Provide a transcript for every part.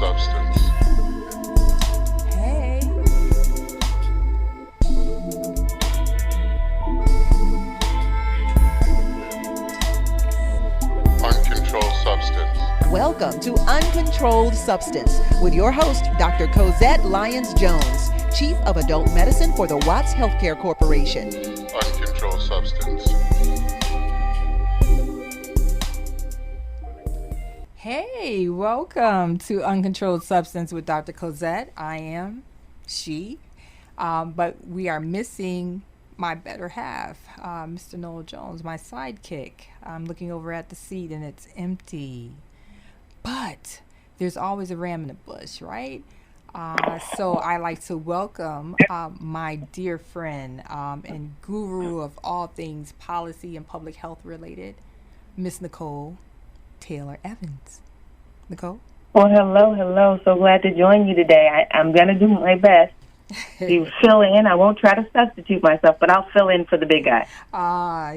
Substance. Hey. UnControlled Substance. Welcome to Uncontrolled Substance with your host, Dr. Cozzette Lyons-Jones, Chief of Adult Medicine for the Watts Healthcare Corporation. UnControlled Substance. Hey, welcome to Uncontrolled Substance with Dr. Cozzette. I am she, but we are missing my better half, Mr. Noel Jones, my sidekick. I'm looking over at the seat and it's empty. But there's always a ram in the bush, right? So I like to welcome my dear friend and guru of all things policy and public health related, Miss Nicole Taylor Evans. Nicole? Well, hello. So glad to join you today. I'm going to do my best to fill in. I won't try to substitute myself, but I'll fill in for the big guy.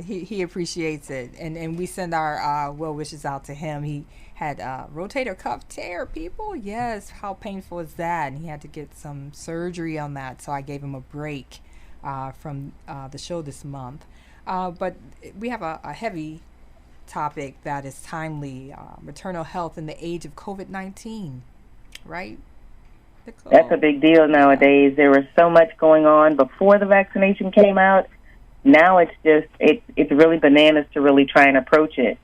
He appreciates it. And we send our well wishes out to him. He had rotator cuff tear, people. Yes, how painful is that? And he had to get some surgery on that. So I gave him a break from the show this month. But we have a heavy topic that is timely, maternal health in the age of COVID-19, right? Nicole? That's a big deal nowadays. There was so much going on before the vaccination came out. Now it's just, it's really bananas to really try and approach it.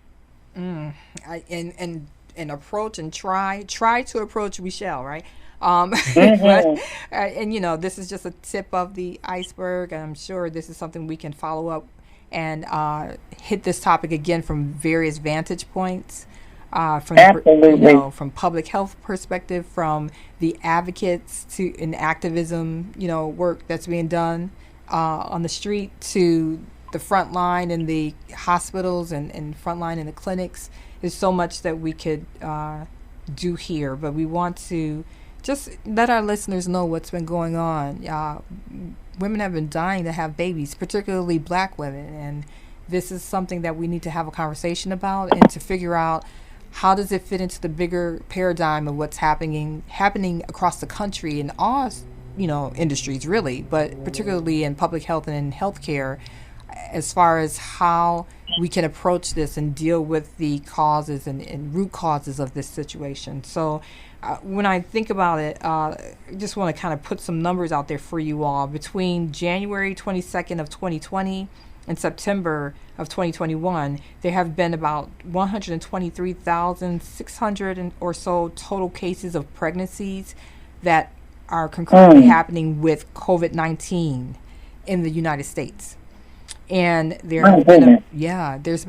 And approach and try to approach we shall, right? But, and you know, this is just a tip of the iceberg. I'm sure this is something we can follow up and hit this topic again from various vantage points, Absolutely. From public health perspective, from the advocates to in activism, work that's being done on the street, to the front line in the hospitals and front line in the clinics. There's so much that we could do here, but we want to just let our listeners know what's been going on. Women have been dying to have babies, particularly Black women, and this is something that we need to have a conversation about and to figure out how does it fit into the bigger paradigm of what's happening across the country in all industries really, but particularly in public health and in healthcare, as far as how we can approach this and deal with the causes and root causes of this situation. So when I think about it, I just want to kind of put some numbers out there for you all. Between January 22nd of 2020 and September of 2021, there have been about 123,600 or so total cases of pregnancies that are concurrently happening with COVID-19 in the United States. And there's been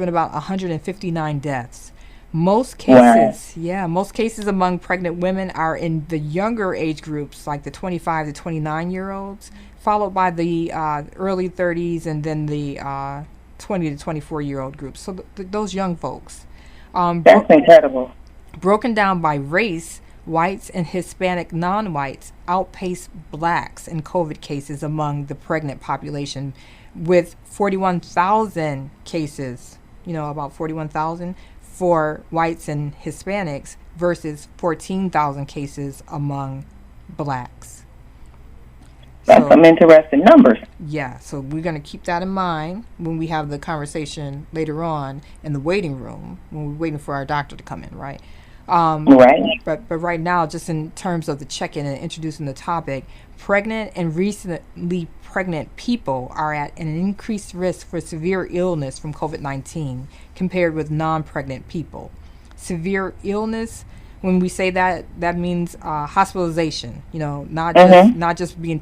about 159 deaths. Most cases among pregnant women are in the younger age groups, like the 25 to 29-year-olds, followed by the early 30s, and then the 20 to 24-year-old groups. So those young folks. That's incredible. Broken down by race, whites and Hispanic non-whites outpace Blacks in COVID cases among the pregnant population, with 41,000 cases, about 41,000 for whites and Hispanics versus 14,000 cases among Blacks. That's some interesting numbers. Yeah, so we're going to keep that in mind when we have the conversation later on in the waiting room, when we're waiting for our doctor to come in, right? Right. But right now, just in terms of the check-in and introducing the topic, pregnant and recently pregnant people are at an increased risk for severe illness from COVID-19 compared with non-pregnant people. Severe illness, when we say that means hospitalization. Not just being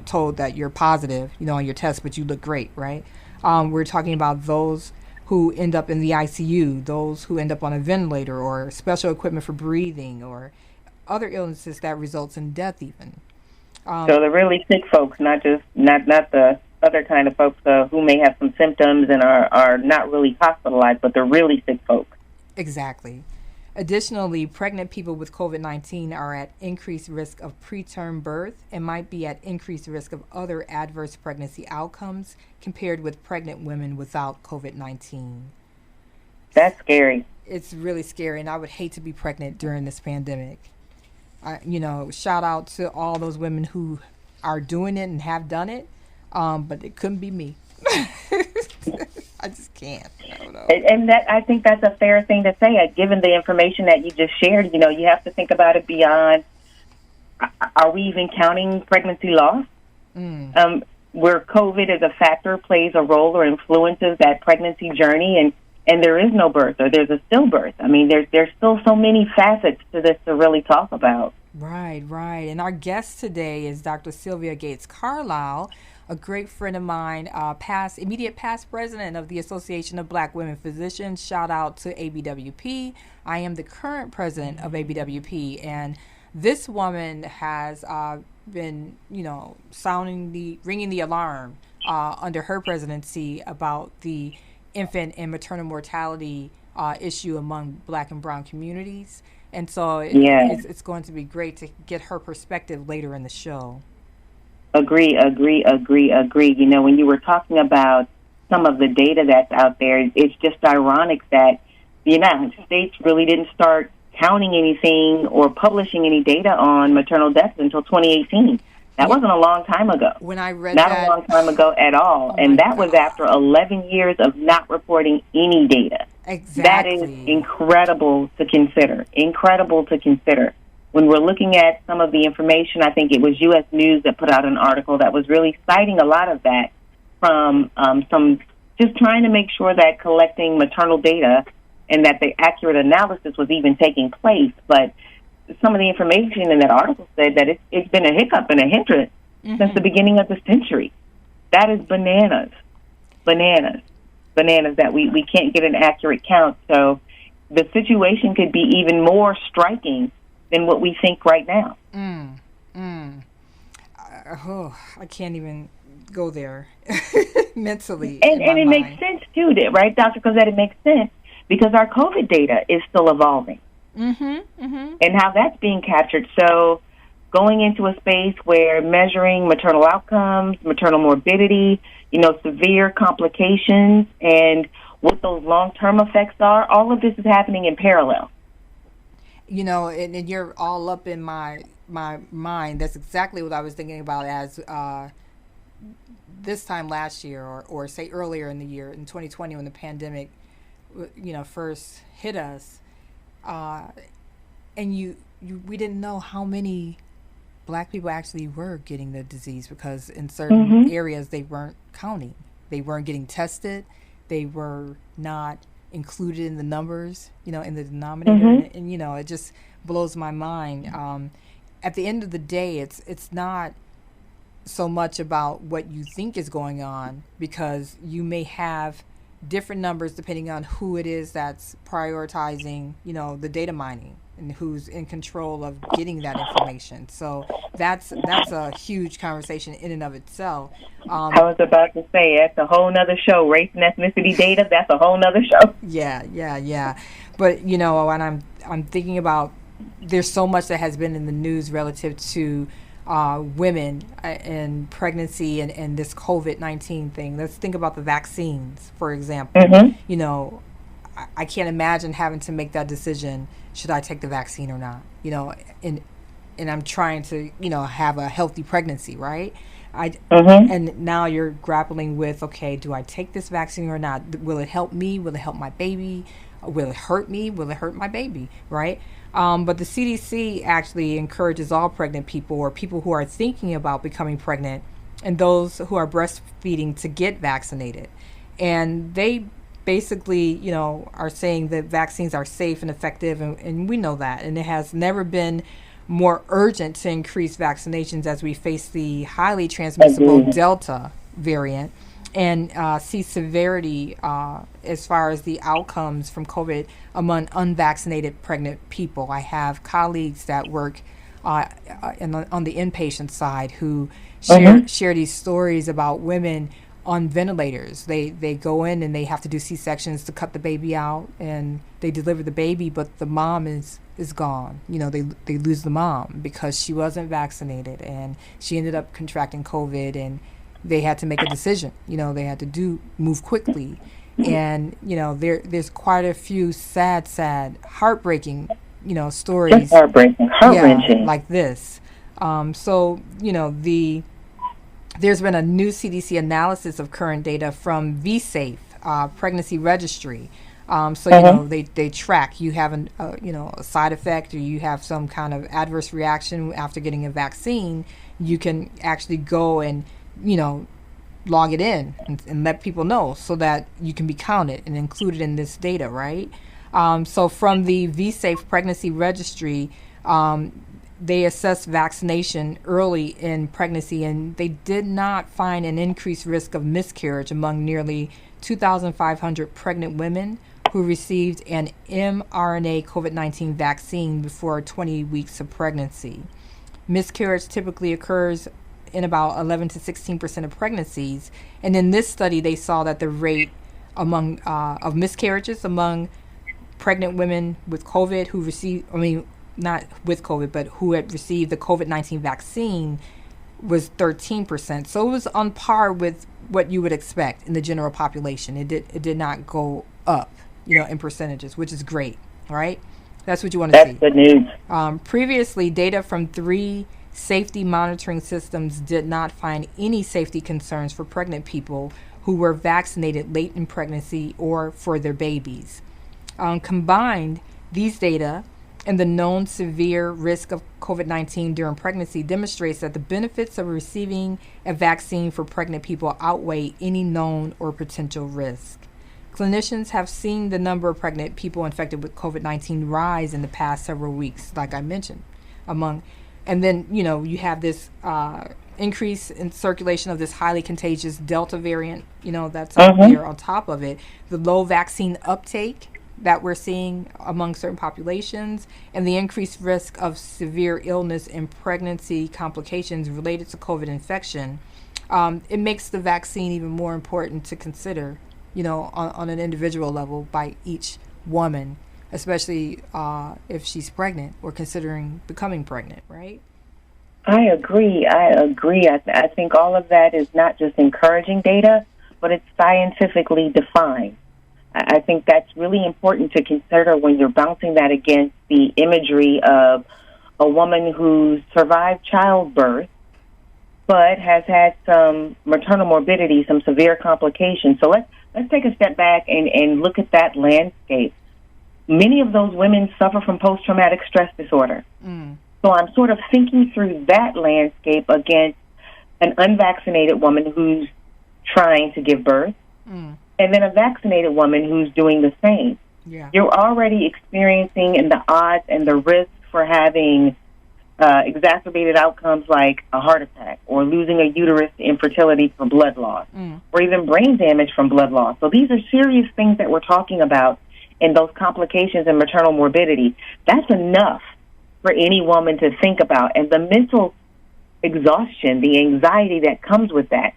told that you're positive, on your test, but you look great, right? We're talking about those who end up in the ICU, those who end up on a ventilator or special equipment for breathing, or other illnesses that results in death even. So the really sick folks, not the other kind of folks who may have some symptoms and are not really hospitalized, but the really sick folks. Exactly. Additionally, pregnant people with COVID-19 are at increased risk of preterm birth and might be at increased risk of other adverse pregnancy outcomes compared with pregnant women without COVID-19. That's scary. It's really scary, and I would hate to be pregnant during this pandemic. Shout out to all those women who are doing it and have done it, but it couldn't be me. I just can't. I don't know. And that, I think that's a fair thing to say. Given the information that you just shared, you have to think about it beyond, are we even counting pregnancy loss? Where COVID as a factor plays a role or influences that pregnancy journey, and there is no birth or there's a stillbirth. I mean, there's still so many facets to this to really talk about. Right. And our guest today is Dr. Sylvia Gates-Carlisle, a great friend of mine, immediate past president of the Association of Black Women Physicians. Shout out to ABWP. I am the current president of ABWP, and this woman has been, ringing the alarm under her presidency about the infant and maternal mortality issue among Black and brown communities. And so it's going to be great to get her perspective later in the show. Agree. When you were talking about some of the data that's out there, it's just ironic that the United States really didn't start counting anything or publishing any data on maternal deaths until 2018. That wasn't a long time ago. When I read Not that, a long time ago at all. And that was after 11 years of not reporting any data. Exactly. That is incredible to consider. When we're looking at some of the information, I think it was U.S. News that put out an article that was really citing a lot of that from some just trying to make sure that collecting maternal data and that the accurate analysis was even taking place. But some of the information in that article said that it's been a hiccup and a hindrance since the beginning of the century. That is bananas that we can't get an accurate count. So the situation could be even more striking than what we think right now. I can't even go there mentally. And it makes sense, too, right, Dr. Cozzette? It makes sense because our COVID data is still evolving and how that's being captured. So going into a space where measuring maternal outcomes, maternal morbidity, severe complications, and what those long-term effects are, all of this is happening in parallel. And you're all up in my mind. That's exactly what I was thinking about as this time last year or say earlier in the year, in 2020 when the pandemic, first hit us. And we didn't know how many Black people actually were getting the disease because in certain areas they weren't counting. They weren't getting tested. They were not included in the numbers, in the denominator. And it just blows my mind. At the end of the day, it's not so much about what you think is going on because you may have different numbers depending on who it is that's prioritizing, the data mining and who's in control of getting that information. So that's a huge conversation in and of itself. I was about to say, that's a whole nother show. Race and ethnicity data, that's a whole nother show. Yeah. But, when I'm thinking about, there's so much that has been in the news relative to women and pregnancy and this COVID-19 thing. Let's think about the vaccines, for example. I can't imagine having to make that decision. Should I take the vaccine or not? And I'm trying to, have a healthy pregnancy, right? And now you're grappling with, okay, do I take this vaccine or not? Will it help me? Will it help my baby? Will it hurt me? Will it hurt my baby? Right? But the CDC actually encourages all pregnant people or people who are thinking about becoming pregnant and those who are breastfeeding to get vaccinated. And they basically, are saying that vaccines are safe and effective, and we know that. And it has never been more urgent to increase vaccinations as we face the highly transmissible Delta variant and see severity as far as the outcomes from COVID among unvaccinated pregnant people. I have colleagues that work on the inpatient side who share these stories about women on ventilators. They go in and they have to do C-sections to cut the baby out, and they deliver the baby, but the mom is gone. They lose the mom because she wasn't vaccinated, and she ended up contracting COVID, and they had to make a decision. They had to move quickly. And, there's quite a few sad, heartbreaking stories. Just heartbreaking, heart-wrenching. Like this. So, there's been a new CDC analysis of current data from VSafe, pregnancy registry. They track you have a side effect or you have some kind of adverse reaction after getting a vaccine. You can actually go and, log it in and let people know so that you can be counted and included in this data, right? So from the VSafe pregnancy registry, they assessed vaccination early in pregnancy, and they did not find an increased risk of miscarriage among nearly 2,500 pregnant women who received an mRNA COVID-19 vaccine before 20 weeks of pregnancy. Miscarriage typically occurs in about 11 to 16% of pregnancies, and in this study, they saw that the rate of miscarriages among pregnant women with COVID who received, not with COVID, but who had received the COVID-19 vaccine was 13%. So it was on par with what you would expect in the general population. It did not go up, in percentages, which is great, right? That's what you want to see. That's good news. Previously, data from 3 safety monitoring systems did not find any safety concerns for pregnant people who were vaccinated late in pregnancy or for their babies. Combined, these data and the known severe risk of COVID-19 during pregnancy demonstrates that the benefits of receiving a vaccine for pregnant people outweigh any known or potential risk. Clinicians have seen the number of pregnant people infected with COVID-19 rise in the past several weeks, like I mentioned, and then, you have this increase in circulation of this highly contagious Delta variant, that's up here on top of it. The low vaccine uptake that we're seeing among certain populations, and the increased risk of severe illness and pregnancy complications related to COVID infection, it makes the vaccine even more important to consider, on an individual level by each woman, especially if she's pregnant or considering becoming pregnant, right? I agree. I think all of that is not just encouraging data, but it's scientifically defined. I think that's really important to consider when you're bouncing that against the imagery of a woman who survived childbirth but has had some maternal morbidity, some severe complications. So let's take a step back and look at that landscape. Many of those women suffer from post-traumatic stress disorder. So I'm sort of thinking through that landscape against an unvaccinated woman who's trying to give birth, and then a vaccinated woman who's doing the same. Yeah. You're already experiencing the odds and the risks for having exacerbated outcomes like a heart attack or losing a uterus to infertility from blood loss or even brain damage from blood loss. So these are serious things that we're talking about, and those complications and maternal morbidity. That's enough for any woman to think about. And the mental exhaustion, the anxiety that comes with that,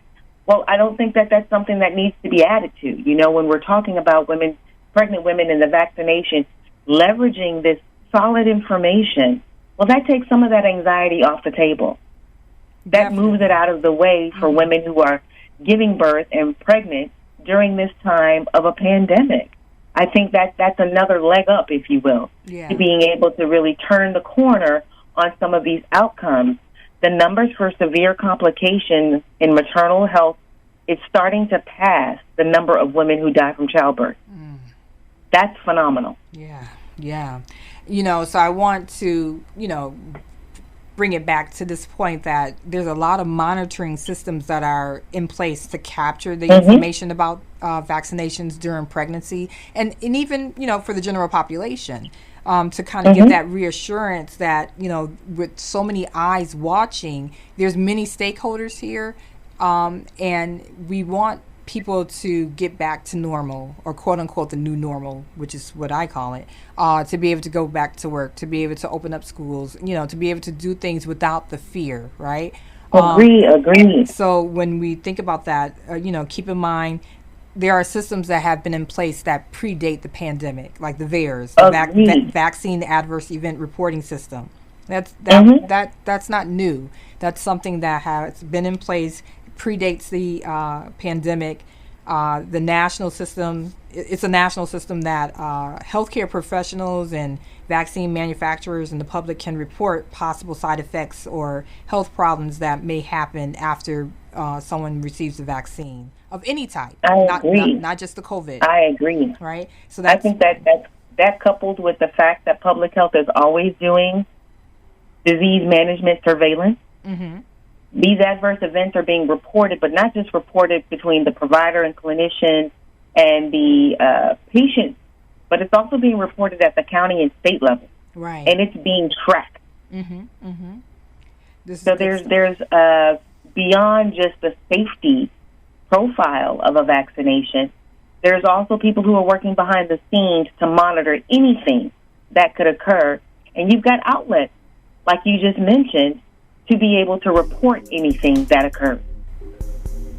well, I don't think that that's something that needs to be added to. When we're talking about women, pregnant women and the vaccination, leveraging this solid information, well, that takes some of that anxiety off the table. That moves it out of the way for women who are giving birth and pregnant during this time of a pandemic. I think that's another leg up, if you will, to being able to really turn the corner on some of these outcomes. The numbers for severe complications in maternal health is starting to pass the number of women who die from childbirth. That's phenomenal. Yeah. So I want to, bring it back to this point that there's a lot of monitoring systems that are in place to capture the information about vaccinations during pregnancy and even, for the general population. To kind of give that reassurance that, with so many eyes watching, there's many stakeholders here, and we want people to get back to normal, or quote unquote the new normal, which is what I call it, to be able to go back to work, to be able to open up schools, to be able to do things without the fear, right? Agree. So when we think about that, keep in mind, there are systems that have been in place that predate the pandemic, like the VAERS, the Vaccine Adverse Event Reporting System. That's not new. That's something that has been in place, predates the pandemic. The national system it's a national system that healthcare professionals and vaccine manufacturers and the public can report possible side effects or health problems that may happen after someone receives the vaccine of any type. I agree. Not just the COVID. I agree. Right? So I think that coupled with the fact that public health is always doing disease management surveillance, mm-hmm. these adverse events are being reported, but not just reported between the provider and clinician and the patient, but it's also being reported at the county and state level. Right. And it's being tracked. Mm-hmm. Mm-hmm. So there's beyond just the safety profile of a vaccination, there's also people who are working behind the scenes to monitor anything that could occur. And you've got outlets, like you just mentioned, to be able to report anything that occurs.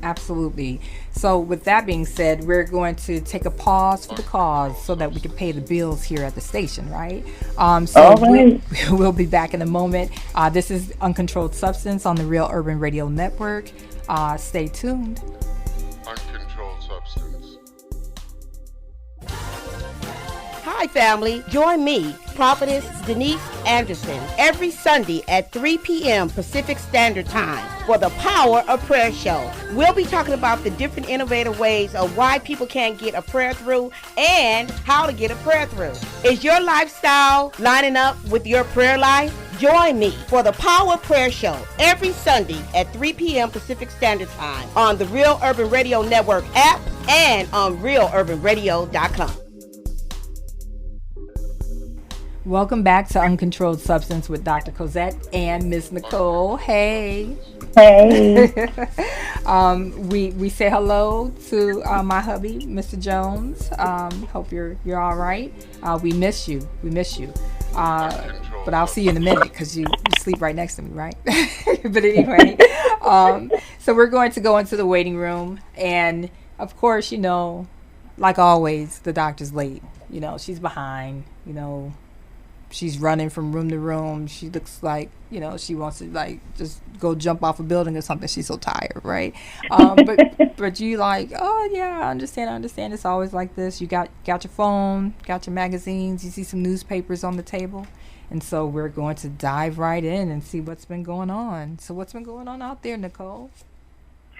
Absolutely. So with that being said, we're going to take a pause for the cause so that we can pay the bills here at the station, right? So right. We'll be back in a moment. This is Uncontrolled Substance on the Real Urban Radio Network. Stay tuned. Uncontrolled substance. Hi, family. Join me, Prophetess Denise Anderson, every Sunday at 3 p.m. Pacific Standard Time for the Power of Prayer Show. We'll be talking about the different innovative ways of why people can't get a prayer through and how to get a prayer through. Is your lifestyle lining up with your prayer life? Join me for the Power Prayer Show every Sunday at 3 p.m. Pacific Standard Time on the Real Urban Radio Network app and on realurbanradio.com. Welcome back to Uncontrolled Substance with Dr. Cozzette and Miss Nicole. Hey. Hey. We say hello to my hubby, Mr. Jones. Hope you're all right. We miss you. But I'll see you in a minute because you sleep right next to me, right? But anyway, so we're going to go into the waiting room. And, of course, like always, the doctor's late. She's behind, She's running from room to room. She looks like, she wants to just go jump off a building or something. She's so tired, right? But you oh yeah, I understand. It's always like this. You got your phone, got your magazines. You see some newspapers on the table. And so we're going to dive right in and see what's been going on. So what's been going on out there, Nicole?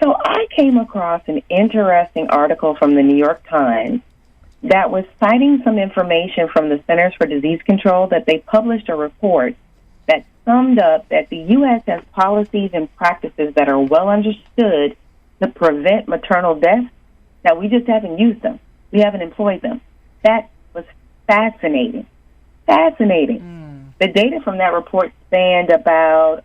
So I came across an interesting article from the New York Times that was citing some information from the Centers for Disease Control that they published a report that summed up that the U.S. has policies and practices that are well understood to prevent maternal deaths, that we just haven't used them. We haven't employed them. That was fascinating. The data from that report spanned about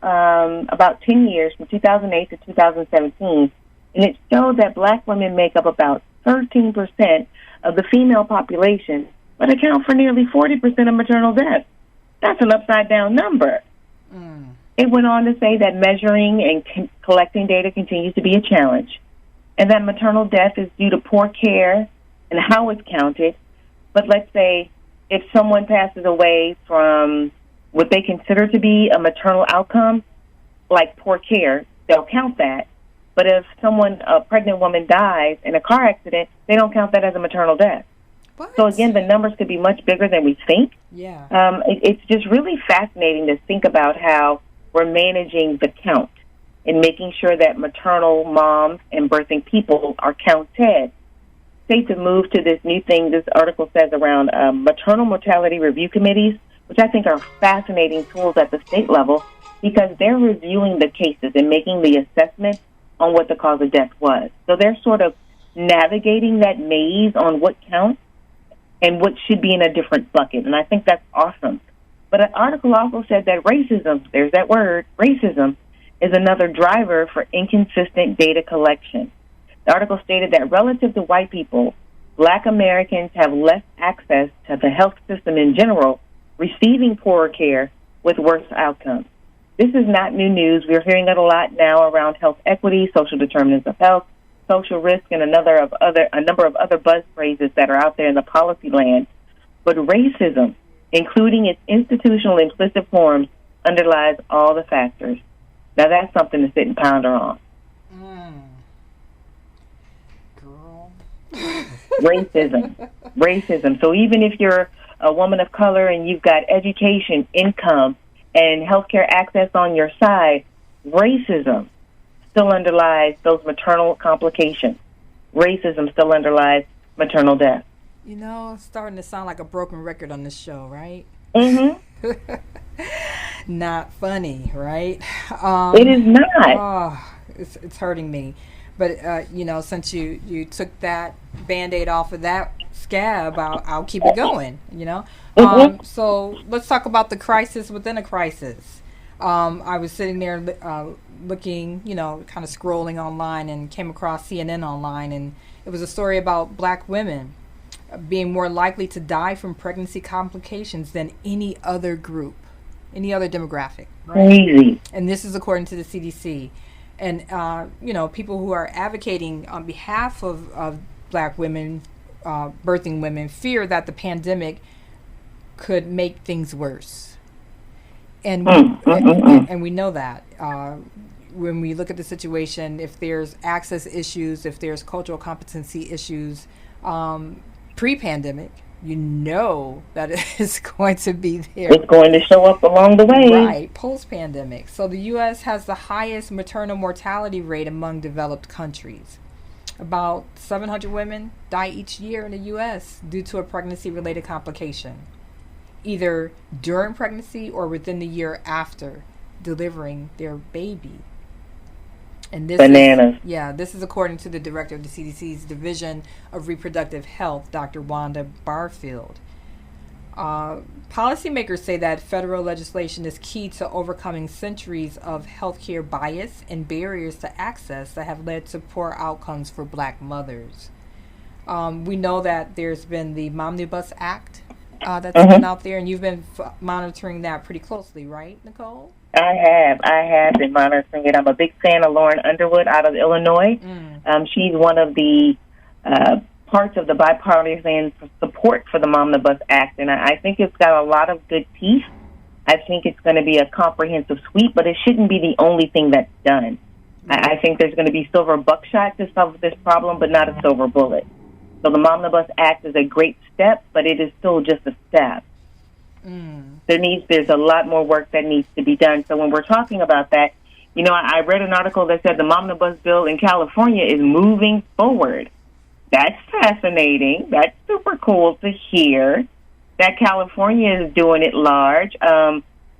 10 years, from 2008 to 2017, and it showed that black women make up about 13% of the female population, but account for nearly 40% of maternal deaths. That's an upside-down number. It went on to say that measuring and collecting data continues to be a challenge, and that maternal death is due to poor care and how it's counted. But let's say if someone passes away from what they consider to be a maternal outcome, like poor care, they'll count that. But if a pregnant woman dies in a car accident, they don't count that as a maternal death. What? So again, the numbers could be much bigger than we think. Yeah. It's just really fascinating to think about how we're managing the count and making sure that maternal moms and birthing people are counted. States have moved to this new thing, this article says, around maternal mortality review committees, which I think are fascinating tools at the state level because they're reviewing the cases and making the assessment on what the cause of death was. So they're sort of navigating that maze on what counts and what should be in a different bucket. And I think that's awesome. But an article also said that racism, there's that word, racism, is another driver for inconsistent data collection. The article stated that relative to white people, black Americans have less access to the health system in general, receiving poorer care with worse outcomes. This is not new news. We're hearing it a lot now around health equity, social determinants of health, social risk, and a number of other buzz phrases that are out there in the policy land. But racism, including its institutional implicit forms, underlies all the factors. Now that's something to sit and ponder on. Girl. Racism. So even if you're a woman of color and you've got education, income, and healthcare access on your side, racism still underlies those maternal complications. Racism still underlies maternal death. You know, it's starting to sound like a broken record on this show, right? Mm-hmm. Not funny, right? It is not. Oh, it's hurting me. But, you know, since you took that Band-Aid off of that scab, I'll keep it going, you know? So let's talk about the crisis within a crisis. I was sitting there looking, you know, kind of scrolling online and came across CNN online, and it was a story about black women being more likely to die from pregnancy complications than any other group, any other demographic. Right? Crazy. And this is according to the CDC. And, you know, people who are advocating on behalf of black women, birthing women, fear that the pandemic could make things worse. And we know that. When we look at the situation, if there's access issues, if there's cultural competency issues, pre-pandemic, you know that it is going to be there. It's going to show up along the way. Right, post-pandemic. So the U.S. has the highest maternal mortality rate among developed countries. About 700 women die each year in the U.S. due to a pregnancy-related complication, either during pregnancy or within the year after delivering their baby. And this Bananas. This is according to the director of the CDC's Division of Reproductive Health, Dr. Wanda Barfield. Policymakers say that federal legislation is key to overcoming centuries of healthcare bias and barriers to access that have led to poor outcomes for black mothers. We know that there's been the Momnibus Act that's been out there, and you've been monitoring that pretty closely, right, Nicole? I have been monitoring it. I'm a big fan of Lauren Underwood out of Illinois. She's one of the parts of the bipartisan support for the Momnibus Act, and I think it's got a lot of good teeth. I think it's going to be a comprehensive sweep, but it shouldn't be the only thing that's done. I think there's going to be silver buckshot to solve this problem, but not a silver bullet. So the Momnibus Act is a great step, but it is still just a step. There's a lot more work that needs to be done. So when we're talking about that, you know, I read an article that said the Momnibus bill in California is moving forward. That's fascinating. That's super cool to hear that California is doing it large,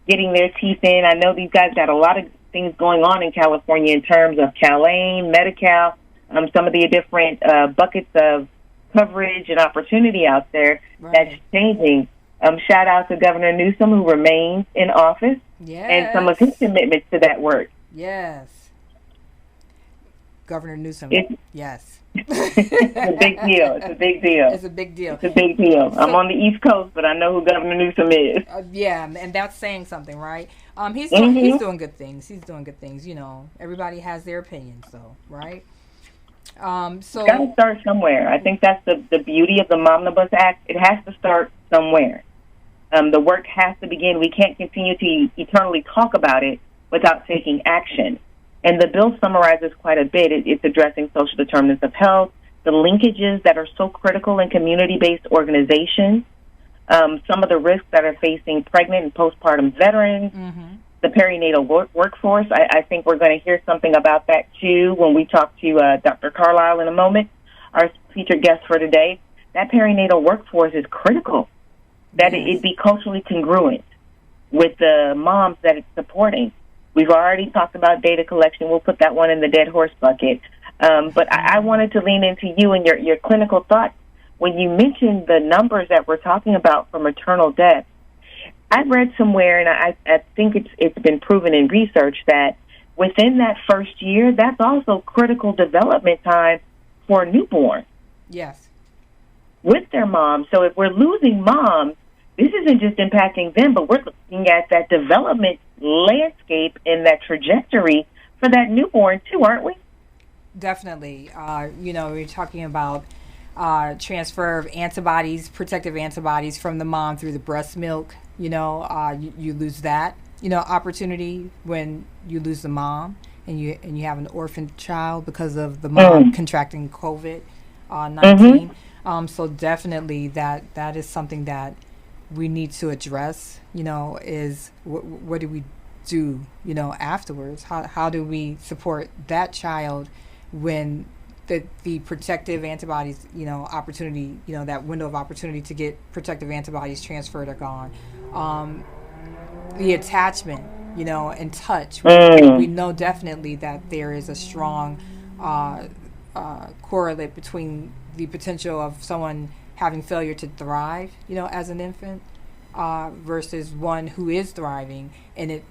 getting their teeth in. I know these guys got a lot of things going on in California in terms of CalAIM, Medi-Cal, some of the different buckets of coverage and opportunity out there that's changing. Shout out to Governor Newsom, who remains in office, and some of his commitments to that work. Yes. Governor Newsom, yes. It's a big deal. It's a big deal. It's a big deal. It's a big deal. So, I'm on the East Coast, but I know who Governor Newsom is. Yeah, and that's saying something, right? He's doing good things. He's doing good things. You know, everybody has their opinions, though, right? So it's got to start somewhere. I think that's the beauty of the Momnibus Act. It has to start somewhere. The work has to begin. We can't continue to eternally talk about it without taking action. And the bill summarizes quite a bit. It's addressing social determinants of health, the linkages that are so critical in community-based organizations, some of the risks that are facing pregnant and postpartum veterans, the perinatal workforce. I think we're going to hear something about that, too, when we talk to Dr. Carlisle in a moment, our featured guest for today. That perinatal workforce is critical, that it be culturally congruent with the moms that it's supporting. We've already talked about data collection. We'll put that one in the dead horse bucket. But I wanted to lean into you and your clinical thoughts. When you mentioned the numbers that we're talking about for maternal death, I read somewhere, and I think it's been proven in research, that within that first year, that's also critical development time for a newborn. Yes. With their mom. So if we're losing moms, this isn't just impacting them, but we're looking at that development landscape and that trajectory for that newborn too, aren't we? Definitely. You know, we're talking about transfer of antibodies, protective antibodies from the mom through the breast milk. You know, you lose that, you know, opportunity when you lose the mom and you have an orphan child because of the mom contracting COVID. 19. So definitely that is something that we need to address, is what do we do, afterwards? How do we support that child when the protective antibodies, opportunity, that window of opportunity to get protective antibodies transferred are gone? The attachment, and touch. We know definitely that there is a strong correlate between the potential of someone having failure to thrive, as an infant, versus one who is thriving, and it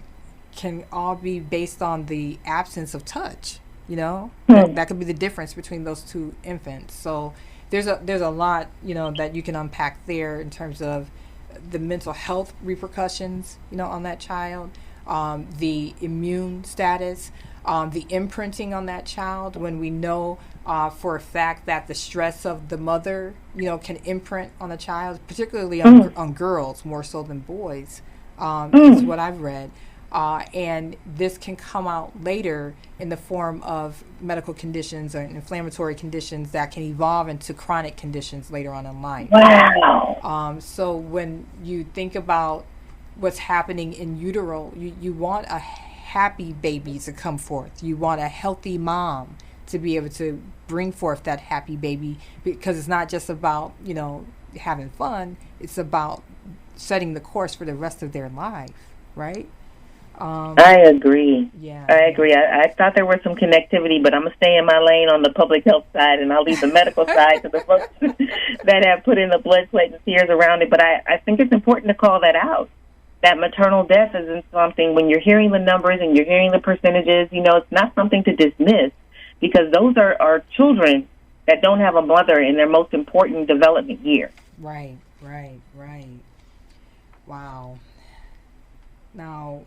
can all be based on the absence of touch. That could be the difference between those two infants. So there's a lot, that you can unpack there in terms of the mental health repercussions, on that child, the immune status, the imprinting on that child, when we know for a fact that the stress of the mother, can imprint on a child, particularly on girls more so than boys, is what I've read. And this can come out later in the form of medical conditions or inflammatory conditions that can evolve into chronic conditions later on in life. Wow. So when you think about what's happening in utero, you want a happy baby to come forth. You want a healthy mom to be able to bring forth that happy baby, because it's not just about, having fun. It's about setting the course for the rest of their life, right? I agree. Yeah. I agree. I thought there was some connectivity, but I'm going to stay in my lane on the public health side, and I'll leave the medical side to the folks that have put in the blood, sweat, and tears around it. But I think it's important to call that out, that maternal death isn't something, when you're hearing the numbers and you're hearing the percentages, it's not something to dismiss, because those are children that don't have a mother in their most important development year. Right. Wow. Now,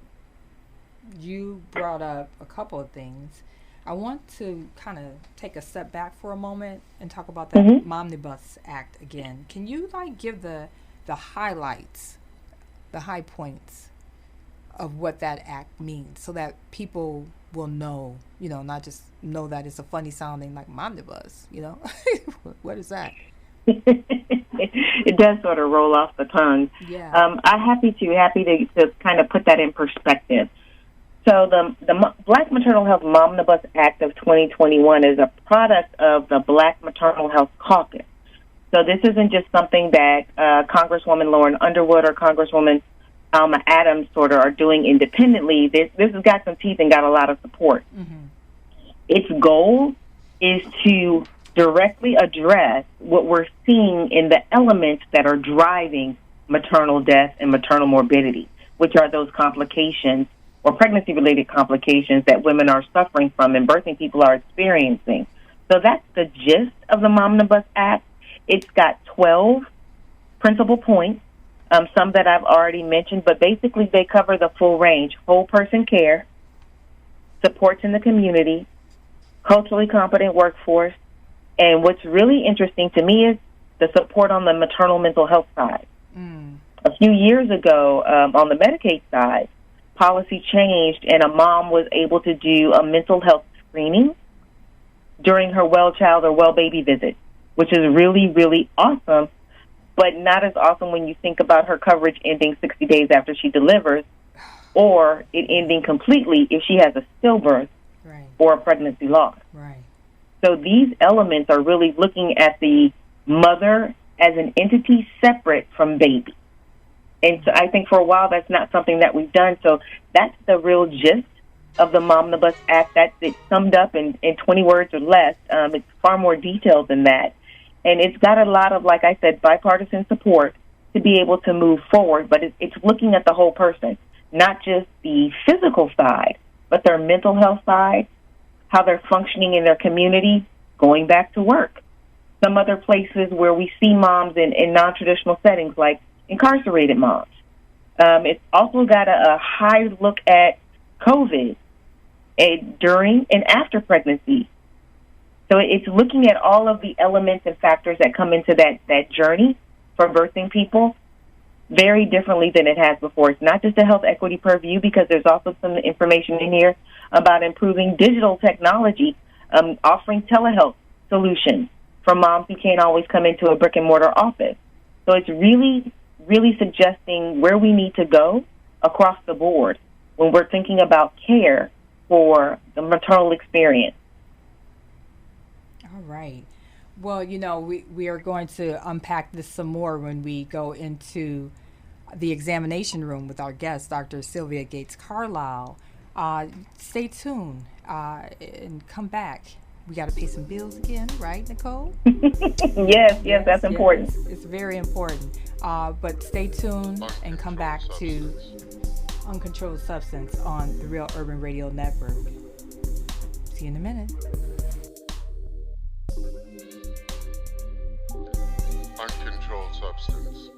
you brought up a couple of things. I want to kind of take a step back for a moment and talk about that Momnibus Act again. Can you give the highlights, the high points of what that act means, so that people will know, not just know that it's a funny sounding like Momnibus, What is that? It does sort of roll off the tongue. Yeah. I'm happy to kind of put that in perspective. So the Black Maternal Health Momnibus Act of 2021 is a product of the Black Maternal Health Caucus. So this isn't just something that Congresswoman Lauren Underwood or Congresswoman Alma Adams sort of are doing independently. This has got some teeth and got a lot of support. Its goal is to directly address what we're seeing in the elements that are driving maternal death and maternal morbidity, which are those complications or pregnancy-related complications that women are suffering from and birthing people are experiencing. So that's the gist of the Momnibus Act. It's got 12 principal points, some that I've already mentioned, but basically they cover the full range: whole person care, supports in the community, culturally competent workforce, and what's really interesting to me is the support on the maternal mental health side. A few years ago, on the Medicaid side, policy changed and a mom was able to do a mental health screening during her well child or well baby visit, which is really, really awesome, but not as awesome when you think about her coverage ending 60 days after she delivers, or it ending completely if she has a stillbirth or a pregnancy loss. So these elements are really looking at the mother as an entity separate from baby. And so I think for a while that's not something that we've done. So that's the real gist of the Momnibus Act. That's it summed up in 20 words or less. It's far more detailed than that. And it's got a lot of, like I said, bipartisan support to be able to move forward. But it's looking at the whole person, not just the physical side, but their mental health side, how they're functioning in their community, going back to work. Some other places where we see moms in non-traditional settings, like incarcerated moms. It's also got a high look at COVID during and after pregnancy. So it's looking at all of the elements and factors that come into that journey for birthing people very differently than it has before. It's not just a health equity purview, because there's also some information in here about improving digital technology, offering telehealth solutions for moms who can't always come into a brick and mortar office. So it's really, really suggesting where we need to go across the board when we're thinking about care for the maternal experience. All right. Well, we are going to unpack this some more when we go into the examination room with our guest, Dr. Sylvia Gates-Carlisle. Stay tuned and come back. We got to pay some bills again, right, Nicole? Yes, that's important. It's very important. But stay tuned and come back to Uncontrolled Substance on the Real Urban Radio Network. See you in a minute. Uncontrolled substance.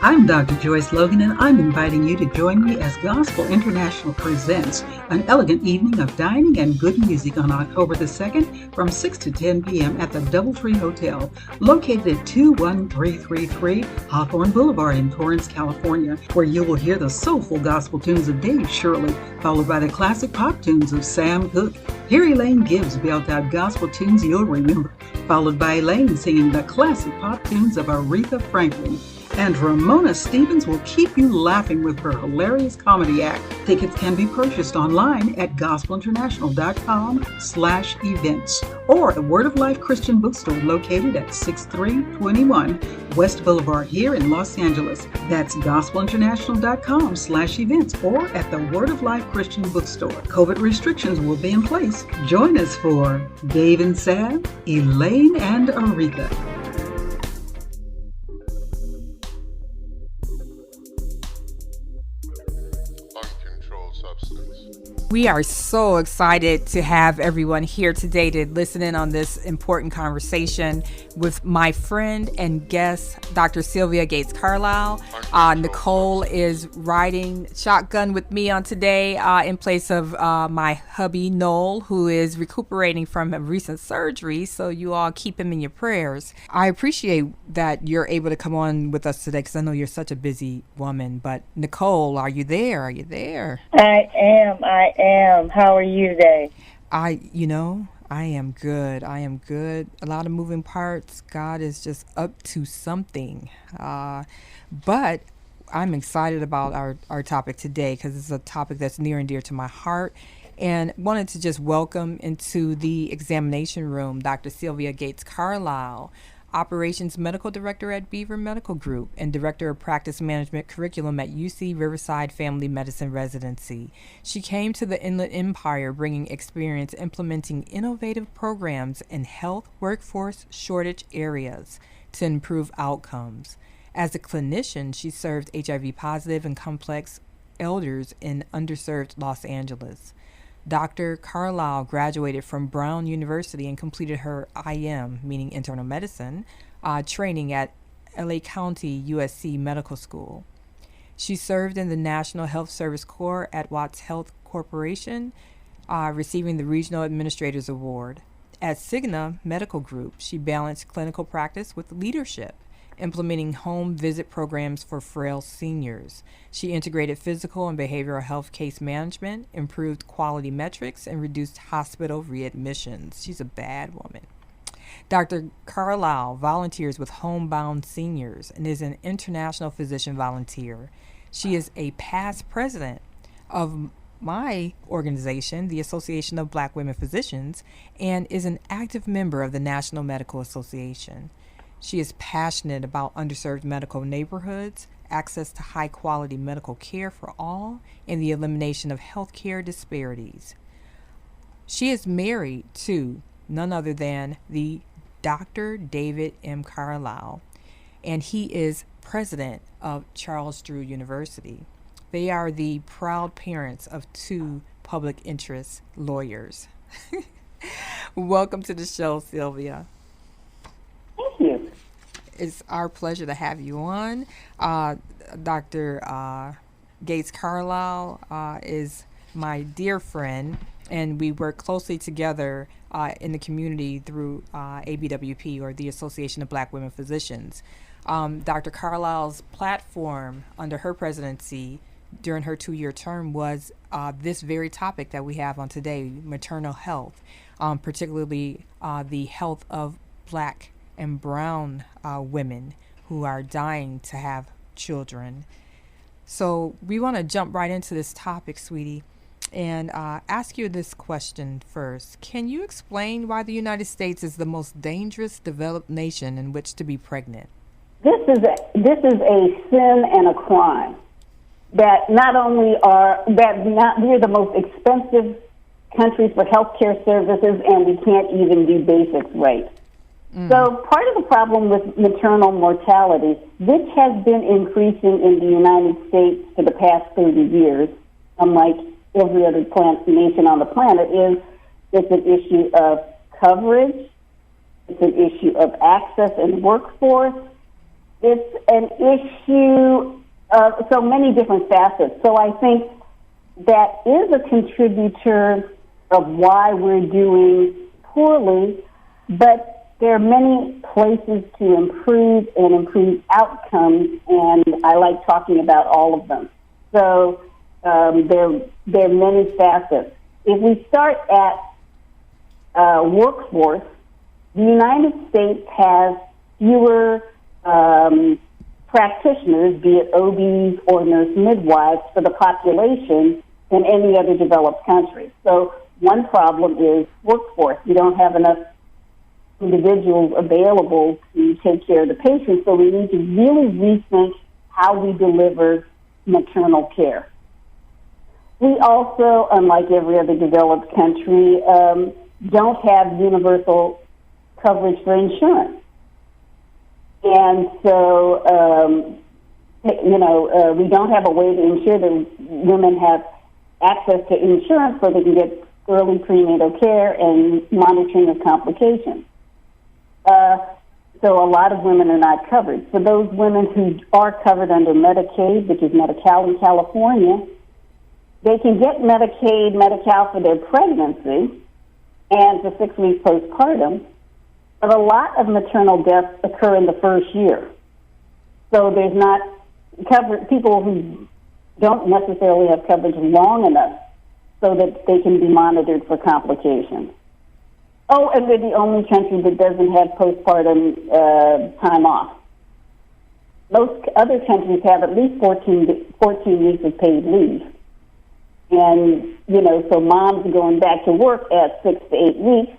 I'm Dr. Joyce Logan, and I'm inviting you to join me as Gospel International presents an elegant evening of dining and good music on October the 2nd from 6 to 10 p.m. at the Doubletree Hotel, located at 21333 Hawthorne Boulevard in Torrance, California, where you will hear the soulful gospel tunes of Dave Shirley, followed by the classic pop tunes of Sam Cooke. Here Elaine Gibbs built out gospel tunes you'll remember, followed by Elaine singing the classic pop tunes of Aretha Franklin. And Ramona Stevens will keep you laughing with her hilarious comedy act. Tickets can be purchased online at gospelinternational.com/events or the Word of Life Christian Bookstore located at 6321 West Boulevard here in Los Angeles. That's gospelinternational.com/events or at the Word of Life Christian Bookstore. COVID restrictions will be in place. Join us for Dave and Sam, Elaine and Aretha. We are so excited to have everyone here today to listen in on this important conversation with my friend and guest, Dr. Sylvia Gates-Carlisle. Nicole is riding shotgun with me on today in place of my hubby, Noel, who is recuperating from a recent surgery. So you all keep him in your prayers. I appreciate that you're able to come on with us today because I know you're such a busy woman. But Nicole, are you there? Are you there? I am. How are you today? I am good. A lot of moving parts. God is just up to something. But I'm excited about our topic today because it's a topic that's near and dear to my heart. And wanted to just welcome into the examination room Dr. Sylvia Gates-Carlisle, Operations Medical Director at Beaver Medical Group and Director of Practice Management Curriculum at UC Riverside Family Medicine Residency. She came to the Inland Empire bringing experience implementing innovative programs in health workforce shortage areas to improve outcomes. As a clinician, she served HIV positive and complex elders in underserved Los Angeles. Dr. Carlisle graduated from Brown University and completed her IM, meaning internal medicine, training at LA County USC Medical School. She served in the National Health Service Corps at Watts Health Corporation, receiving the Regional Administrators Award. At Cigna Medical Group, she balanced clinical practice with leadership, implementing home visit programs for frail seniors. She integrated physical and behavioral health case management, improved quality metrics, and reduced hospital readmissions. She's a bad woman. Dr. Carlisle volunteers with homebound seniors and is an international physician volunteer. She is a past president of my organization, the Association of Black Women Physicians, and is an active member of the National Medical Association. She is passionate about underserved medical neighborhoods, access to high-quality medical care for all, and the elimination of healthcare disparities. She is married to none other than the Dr. David M. Carlisle, and he is president of Charles Drew University. They are the proud parents of two public interest lawyers. Welcome to the show, Sylvia. Thank you. It's our pleasure to have you on. Dr. Gates-Carlisle is my dear friend, and we work closely together in the community through ABWP, or the Association of Black Women Physicians. Dr. Carlisle's platform under her presidency during her 2-year term was this very topic that we have on today, maternal health, particularly the health of Black and brown women who are dying to have children. So we want to jump right into this topic, sweetie, and ask you this question first. Can you explain why the United States is the most dangerous developed nation in which to be pregnant? This is a sin and a crime. That not only we're the most expensive countries for healthcare services, and we can't even do basics right. So part of the problem with maternal mortality, which has been increasing in the United States for the past 30 years, unlike every other nation on the planet, is it's an issue of coverage, it's an issue of access and workforce, it's an issue of so many different facets. So I think that is a contributor of why we're doing poorly, but there are many places to improve and improve outcomes, and I like talking about all of them. So there are many facets. If we start at workforce, the United States has fewer practitioners, be it OBs or nurse midwives, for the population than any other developed country. So one problem is workforce. We don't have enough individuals available to take care of the patients, so we need to really rethink how we deliver maternal care. We also, unlike every other developed country, don't have universal coverage for insurance. And so, we don't have a way to ensure that women have access to insurance so they can get early prenatal care and monitoring of complications. So a lot of women are not covered. For those women who are covered under Medicaid, which is Medi-Cal in California, they can get Medicaid, Medi-Cal for their pregnancy and for 6 weeks postpartum, but a lot of maternal deaths occur in the first year. So there's not covered people who don't necessarily have coverage long enough so that they can be monitored for complications. Oh, and we're the only country that doesn't have postpartum time off. Most other countries have at least 14 weeks of paid leave. And, so moms are going back to work at 6 to 8 weeks,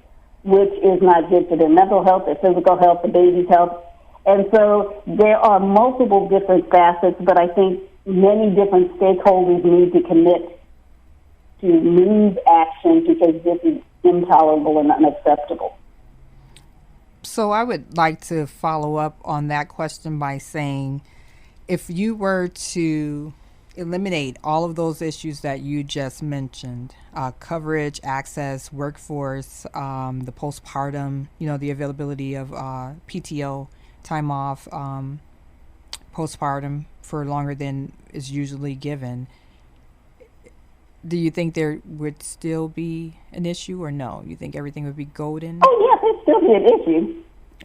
which is not good for their mental health, their physical health, the baby's health. And so there are multiple different facets, but I think many different stakeholders need to commit to move action because this is intolerable and unacceptable. So I would like to follow up on that question by saying, if you were to eliminate all of those issues that you just mentioned, coverage, access, workforce, the postpartum, the availability of PTO, time off, postpartum for longer than is usually given, do you think there would still be an issue or no? You think everything would be golden? Oh, yes, there'd still be an issue.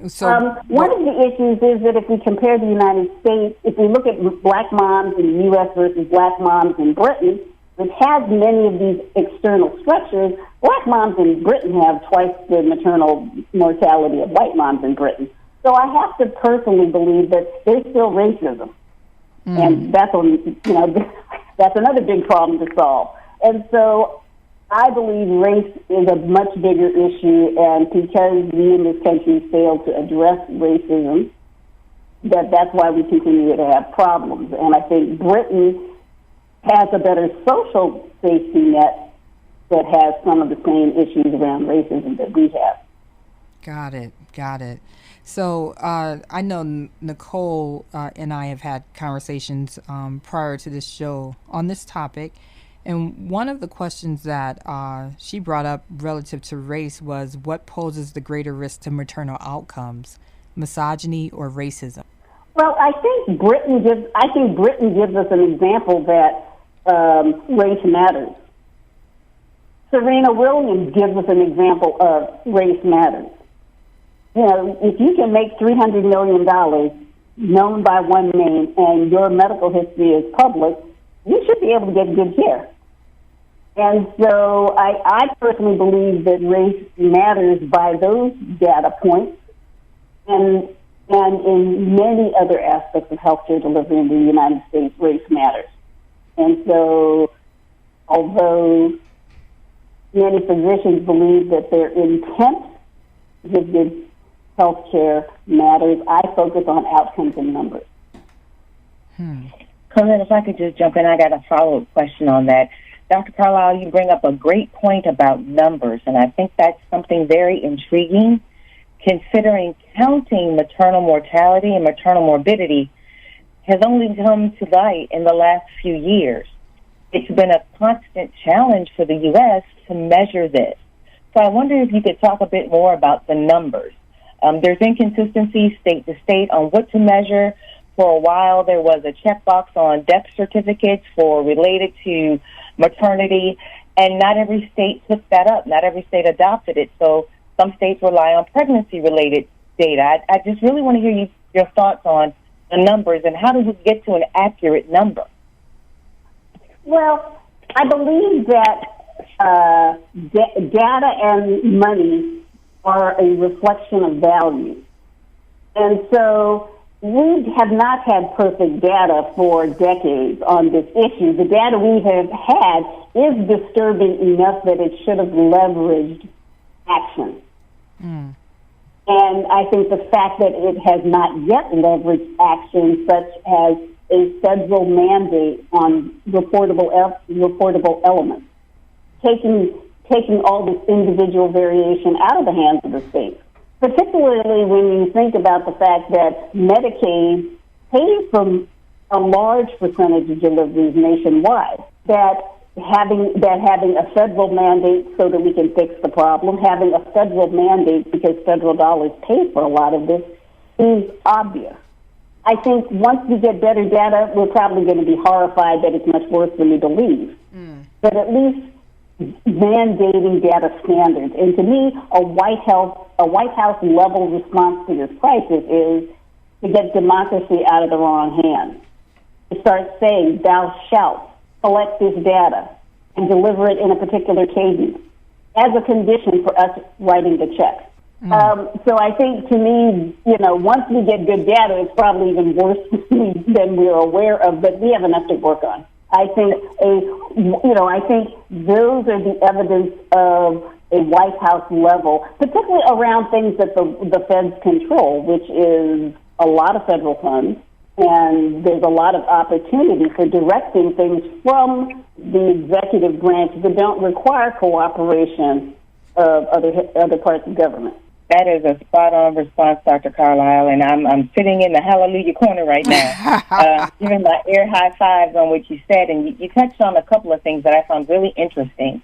So one of the issues is that if we compare the United States, if we look at black moms in the U.S. versus black moms in Britain, which has many of these external structures, black moms in Britain have twice the maternal mortality of white moms in Britain. So I have to personally believe that there's still racism. And that's another big problem to solve. And so I believe race is a much bigger issue, and because we in this country failed to address racism, that's why we continue to have problems. And I think Britain has a better social safety net that has some of the same issues around racism that we have. Got it. So I know Nicole and I have had conversations prior to this show on this topic. And one of the questions that she brought up relative to race was what poses the greater risk to maternal outcomes, misogyny or racism? Well, I think Britain gives us an example that race matters. Serena Williams gives us an example of race matters. If you can make $300 million known by one name and your medical history is public, you should be able to get good care. And so I personally believe that race matters by those data points and in many other aspects of healthcare delivery in the United States, race matters. And so although many physicians believe that their intent to give good health care matters, I focus on outcomes and numbers. Cozzette, if I could just jump in, I got a follow-up question on that. Dr. Carlisle, you bring up a great point about numbers, and I think that's something very intriguing, considering counting maternal mortality and maternal morbidity has only come to light in the last few years. It's been a constant challenge for the U.S. to measure this. So I wonder if you could talk a bit more about the numbers. There's inconsistency state to state on what to measure. For a while, there was a checkbox on death certificates for related to maternity, and not every state took that up. Not every state adopted it. So some states rely on pregnancy-related data. I just really want to hear your thoughts on the numbers and how do we get to an accurate number? Well, I believe that data and money are a reflection of value. And so we have not had perfect data for decades on this issue. The data we have had is disturbing enough that it should have leveraged action. And I think the fact that it has not yet leveraged action, such as a federal mandate on reportable elements, taking all this individual variation out of the hands of the states, particularly when you think about the fact that Medicaid pays for a large percentage of deliveries nationwide, that having a federal mandate so that we can fix the problem, having a federal mandate because federal dollars pay for a lot of this is obvious. I think once we get better data, we're probably going to be horrified that it's much worse than we believe. But at least mandating data standards. And to me, a White House level response to this crisis is to get democracy out of the wrong hands. To start saying, thou shalt collect this data and deliver it in a particular cadence as a condition for us writing the check. So I think, to me, once we get good data, it's probably even worse than we're aware of, but we have enough to work on. I think I think those are the evidence of a White House level, particularly around things that the feds control, which is a lot of federal funds, and there's a lot of opportunity for directing things from the executive branch that don't require cooperation of other parts of government. That is a spot-on response, Dr. Carlisle, and I'm sitting in the hallelujah corner right now, giving my air high fives on what you said, and you touched on a couple of things that I found really interesting.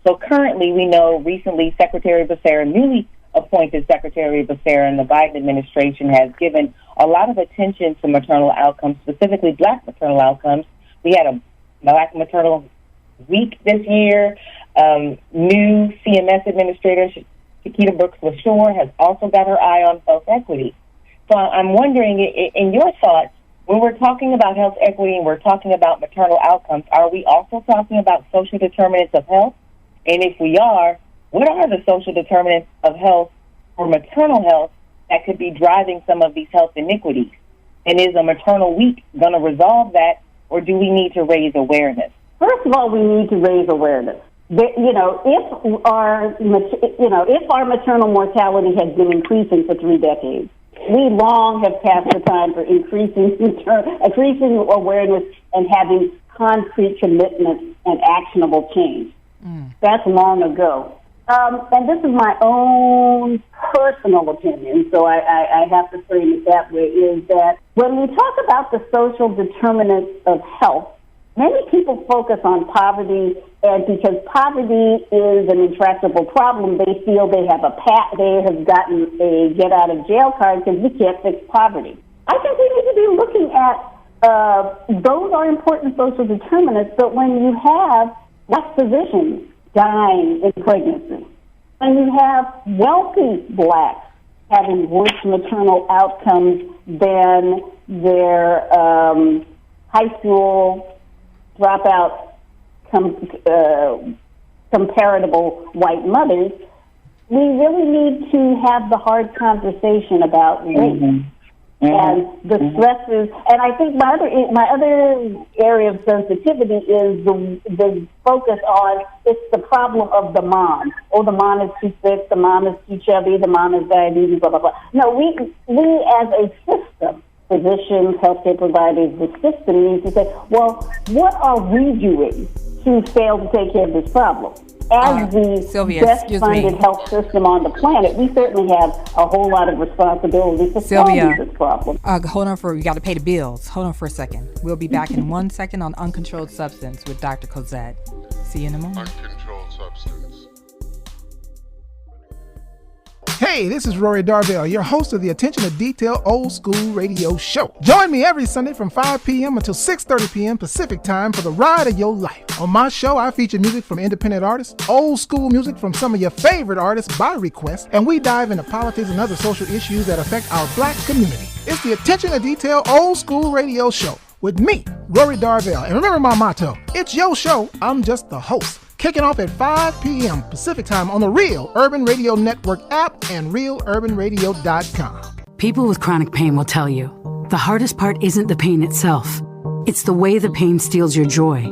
So currently, we know recently Secretary Becerra, newly appointed Secretary Becerra in the Biden administration, has given a lot of attention to maternal outcomes, specifically black maternal outcomes. We had a Black Maternal Week this year. New CMS Administrator Chiquita Brooks-LaSure has also got her eye on health equity. So I'm wondering, in your thoughts, when we're talking about health equity and we're talking about maternal outcomes, are we also talking about social determinants of health? And if we are, what are the social determinants of health or maternal health that could be driving some of these health inequities? And is a maternal week going to resolve that, or do we need to raise awareness? First of all, we need to raise awareness. If our maternal mortality has been increasing for 3 decades, we long have passed the time for increasing awareness and having concrete commitments and actionable change. That's long ago. And this is my own personal opinion, so I have to frame it that way, is that when we talk about the social determinants of health, many people focus on poverty, and because poverty is an intractable problem, they feel they have gotten a get-out-of-jail card because we can't fix poverty. I think we need to be looking at those are important social determinants, but when you have black physicians dying in pregnancy, when you have wealthy blacks having worse maternal outcomes than their high school dropout comparable white mothers, we really need to have the hard conversation about race. And the stresses, and I think my other area of sensitivity is the focus on it's the problem of the mom. Oh, the mom is too sick, the mom is too chubby, the mom is diabetes, blah, blah, blah. No, we as a system, physicians, healthcare providers, the system needs to say, well, what are we doing to fail to take care of this problem? As the Sylvia, best-funded health system on the planet, we certainly have a whole lot of responsibility for solving this problem. Hold on we got to pay the bills. Hold on for a second. We'll be back in 1 second on Uncontrolled Substance with Dr. Cozzette. See you in a moment. Uncontrolled Substance. Hey, this is Rory Darvell, your host of the Attention to Detail Old School Radio Show. Join me every Sunday from 5 p.m. until 6:30 p.m. Pacific Time for the ride of your life. On my show, I feature music from independent artists, old school music from some of your favorite artists by request, and we dive into politics and other social issues that affect our black community. It's the Attention to Detail Old School Radio Show with me, Rory Darvell. And remember my motto, it's your show, I'm just the host. Kicking off at 5 p.m. Pacific Time on the Real Urban Radio Network app and realurbanradio.com. People with chronic pain will tell you, the hardest part isn't the pain itself. It's the way the pain steals your joy.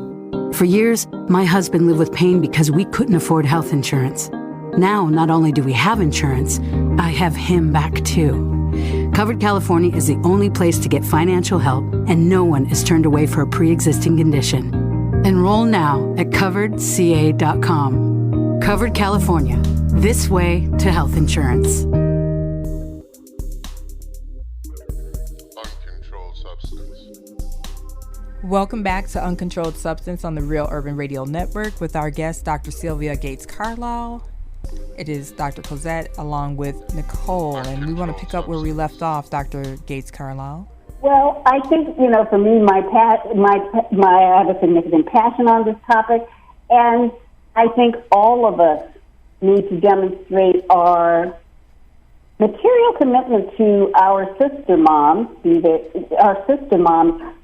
For years, my husband lived with pain because we couldn't afford health insurance. Now, not only do we have insurance, I have him back too. Covered California is the only place to get financial help, and no one is turned away for a pre-existing condition. Enroll now at coveredca.com. Covered California, this way to health insurance. Uncontrolled Substance. Welcome back to Uncontrolled Substance on the Real Urban Radio Network with our guest, Dr. Sylvia Gates-Carlisle. It is Dr. Cozzette along with Nicole, and we want to pick up where we left off, Dr. Gates-Carlisle. Well, I think, for me, I have a significant passion on this topic, and I think all of us need to demonstrate our material commitment to our sister moms,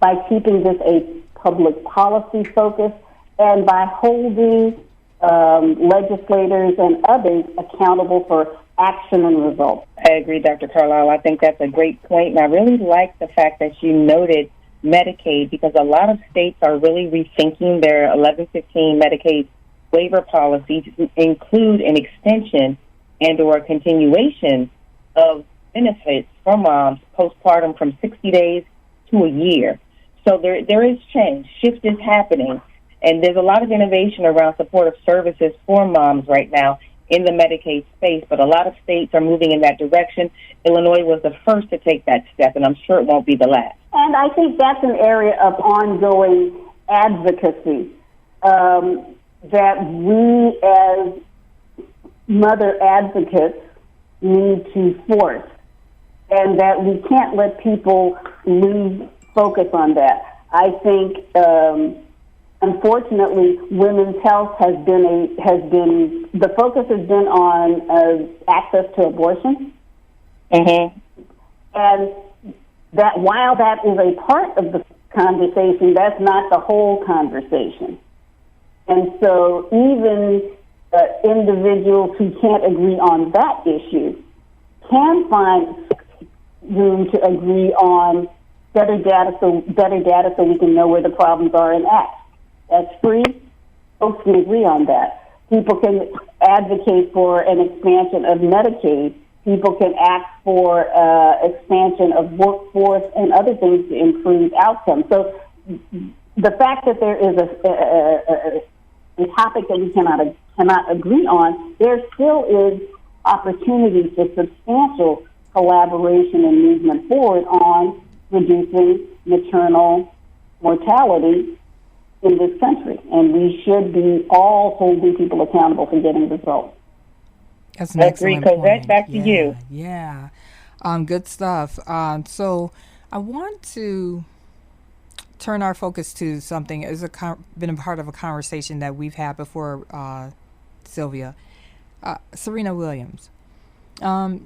by keeping this a public policy focus and by holding legislators and others accountable for action and results. I agree, Dr. Carlisle. I think that's a great point, and I really like the fact that you noted Medicaid, because a lot of states are really rethinking their 1115 Medicaid waiver policy to include an extension and or a continuation of benefits for moms postpartum from 60 days to a year. So there is change. Shift is happening, and there's a lot of innovation around supportive services for moms right now in the Medicaid space, but a lot of states are moving in that direction. Illinois was the first to take that step, and I'm sure it won't be the last. And I think that's an area of ongoing advocacy that we as mother advocates need to force, and that we can't let people lose focus on that. I think unfortunately, women's health has been the focus has been on access to abortion, and that while that is a part of the conversation, that's not the whole conversation. And so, even individuals who can't agree on that issue can find room to agree on better data so we can know where the problems are and act. That's free. Folks can agree on that. People can advocate for an expansion of Medicaid. People can ask for expansion of workforce and other things to improve outcomes. So the fact that there is a topic that we cannot agree on, there still is opportunity for substantial collaboration and movement forward on reducing maternal mortality in this country, and we should be all holding people accountable for getting results. That's an excellent point. Cozzette, back to you. Yeah, good stuff. So I want to turn our focus to something as been a part of a conversation that we've had before, Sylvia. Serena Williams.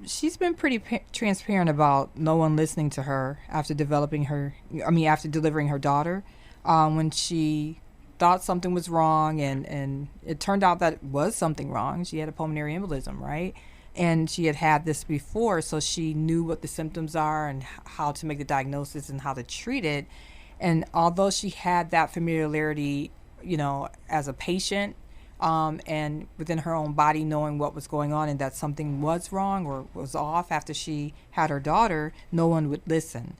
She's been pretty transparent about no one listening to her after delivering her daughter. When she thought something was wrong, and it turned out that it was something wrong. She had a pulmonary embolism, right? And she had this before, so she knew what the symptoms are and how to make the diagnosis and how to treat it. And although she had that familiarity, as a patient, and within her own body knowing what was going on and that something was wrong or was off after she had her daughter, no one would listen.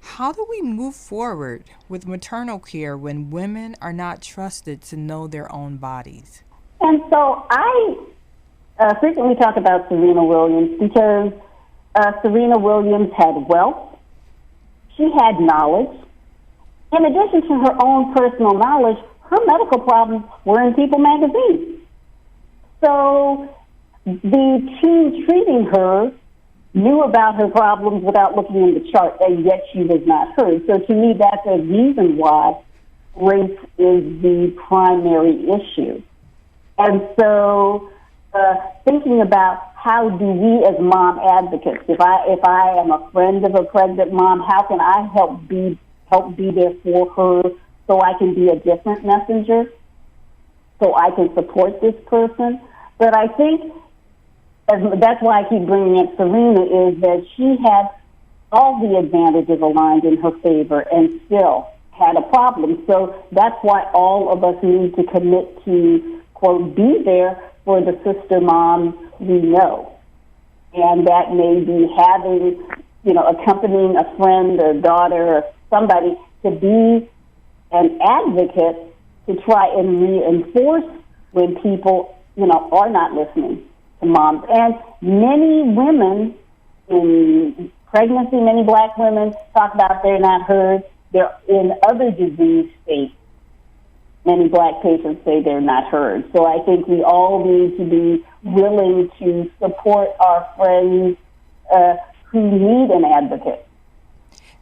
How do we move forward with maternal care when women are not trusted to know their own bodies? And so I frequently talk about Serena Williams because Serena Williams had wealth. She had knowledge. In addition to her own personal knowledge, her medical problems were in People magazine. So the team treating her knew about her problems without looking in the chart, and yet she was not heard. So to me, that's a reason why race is the primary issue. And so thinking about how do we as mom advocates, if I am a friend of a pregnant mom, how can I help be there for her so I can be a different messenger, so I can support this person? But I think that's why I keep bringing up Serena, is that she had all the advantages aligned in her favor and still had a problem. So that's why all of us need to commit to, quote, be there for the sister moms we know. And that may be having, accompanying a friend or daughter or somebody to be an advocate to try and reinforce when people, are not listening to moms. And many women in pregnancy, many black women talk about they're not heard. They're in other disease states. Many black patients say they're not heard. So I think we all need to be willing to support our friends who need an advocate.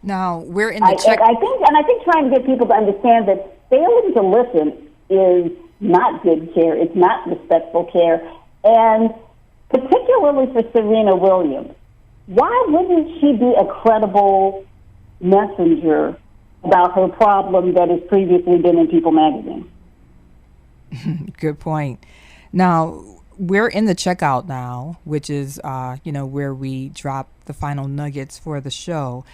Now, we're in the I think trying to get people to understand that failing to listen is not good care. It's not respectful care. And particularly for Serena Williams, why wouldn't she be a credible messenger about her problem that has previously been in People magazine? Good point. Now, we're in the checkout now, which is, where we drop the final nuggets for the show.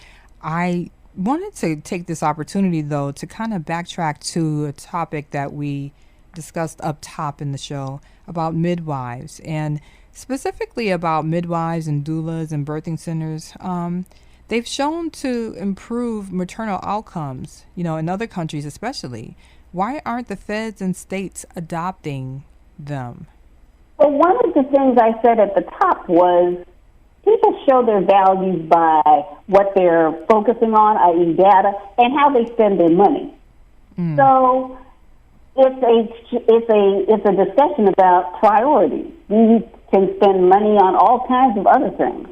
I wanted to take this opportunity, though, to kind of backtrack to a topic that we discussed up top in the show about midwives, and specifically about midwives and doulas and birthing centers. They've shown to improve maternal outcomes, in other countries especially. Why aren't the feds and states adopting them? Well, one of the things I said at the top was people show their values by what they're focusing on, i.e. data, and how they spend their money. So it's a discussion about priorities. We can spend money on all kinds of other things,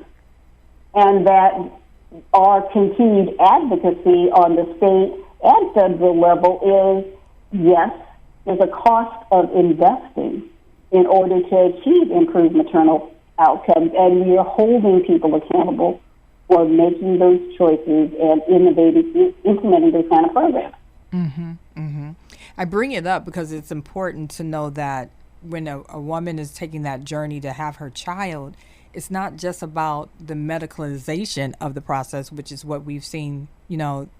and that our continued advocacy on the state and federal level is, yes, there's a cost of investing in order to achieve improved maternal outcomes, and we are holding people accountable for making those choices and implementing those kind of programs. I bring it up because it's important to know that when a woman is taking that journey to have her child, it's not just about the medicalization of the process, which is what we've seen,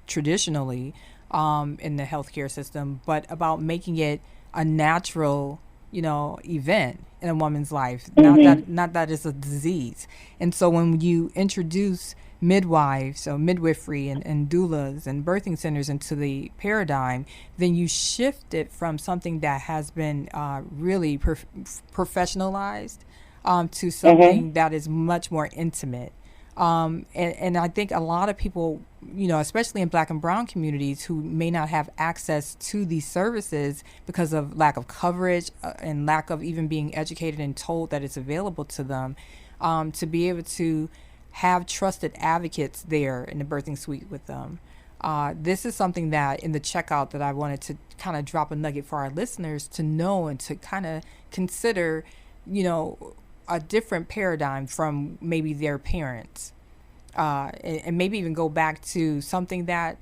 traditionally in the healthcare system, but about making it a natural, event in a woman's life, not that it's a disease. And so when you introduce midwives, so midwifery and doulas and birthing centers into the paradigm, then you shift it from something that has been really professionalized to something that is much more intimate. And I think a lot of people, especially in Black and brown communities, who may not have access to these services because of lack of coverage and lack of even being educated and told that it's available to them, to be able to have trusted advocates there in the birthing suite with them. This is something that in the checkout that I wanted to kind of drop a nugget for our listeners to know and to kind of consider, a different paradigm from maybe their parents, and maybe even go back to something that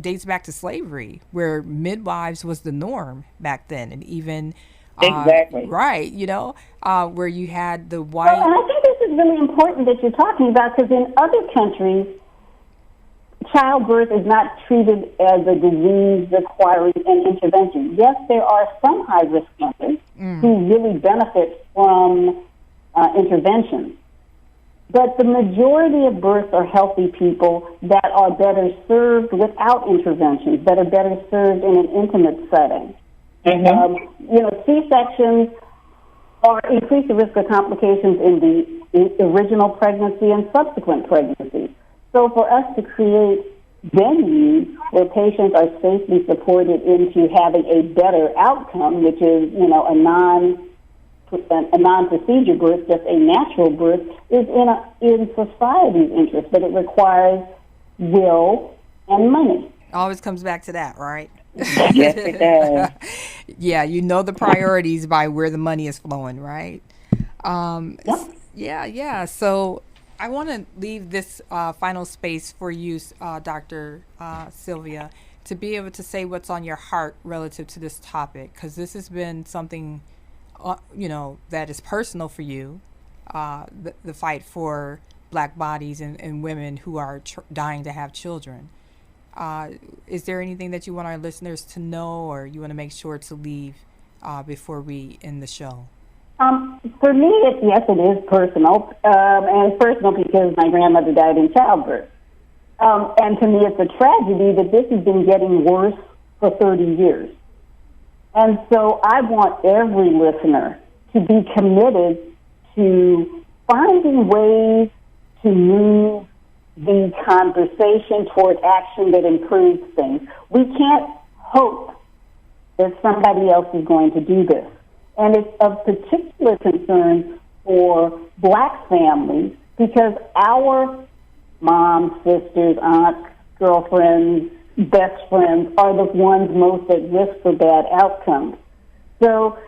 dates back to slavery, where midwives was the norm back then, and even Exactly. right, where you had the Well, and white. I think this is really important that you're talking about, because in other countries, childbirth is not treated as a disease requiring an intervention. Yes, there are some high-risk mothers who really benefit from intervention. But the majority of births are healthy people that are better served without interventions, that are better served in an intimate setting. C-sections increase the risk of complications in the original pregnancy and subsequent pregnancies. So for us to create venues where patients are safely supported into having a better outcome, which is, a non-procedure birth, just a natural birth, is in society's interest, but it requires will and money. Always comes back to that, right? Yes, it does. Yeah, the priorities by where the money is flowing, right? Yeah. So I want to leave this final space for you, Dr. Sylvia, to be able to say what's on your heart relative to this topic, because this has been something, that is personal for you, the fight for Black bodies and women who are dying to have children. Is there anything that you want our listeners to know, or you want to make sure to leave before we end the show? For me, it is personal. And it's personal because my grandmother died in childbirth. And to me, it's a tragedy that this has been getting worse for 30 years. And so I want every listener to be committed to finding ways to move the conversation toward action that improves things. We can't hope that somebody else is going to do this. And it's of particular concern for Black families because our moms, sisters, aunts, girlfriends, best friends are the ones most at risk for bad outcomes. So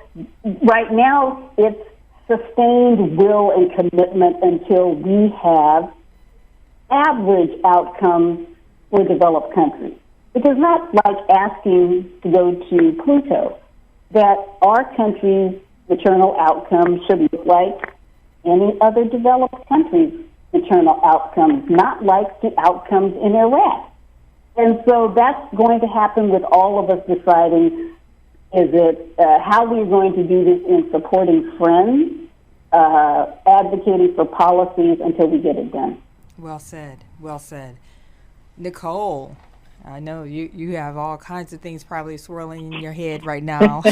right now it's sustained will and commitment until we have average outcomes for developed countries. It is not like asking to go to Pluto, that our country's maternal outcomes should look like any other developed country's maternal outcomes, not like the outcomes in Iraq. And so that's going to happen with all of us deciding how we're going to do this in supporting friends, advocating for policies until we get it done. Well said. Well said. Nicole, I know you have all kinds of things probably swirling in your head right now.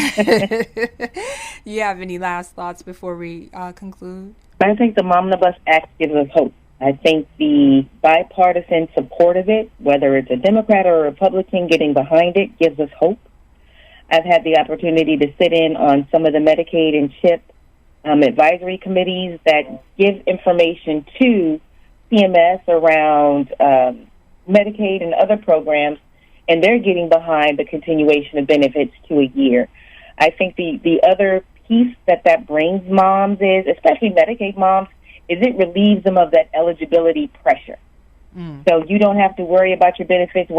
You have any last thoughts before we conclude? I think the Momnibus Act gives us hope. I think the bipartisan support of it, whether it's a Democrat or a Republican getting behind it, gives us hope. I've had the opportunity to sit in on some of the Medicaid and CHIP advisory committees that give information to CMS around Medicaid and other programs, and they're getting behind the continuation of benefits to a year. I think the other piece that brings moms is, especially Medicaid moms, is it relieves them of that eligibility pressure. So you don't have to worry about your benefits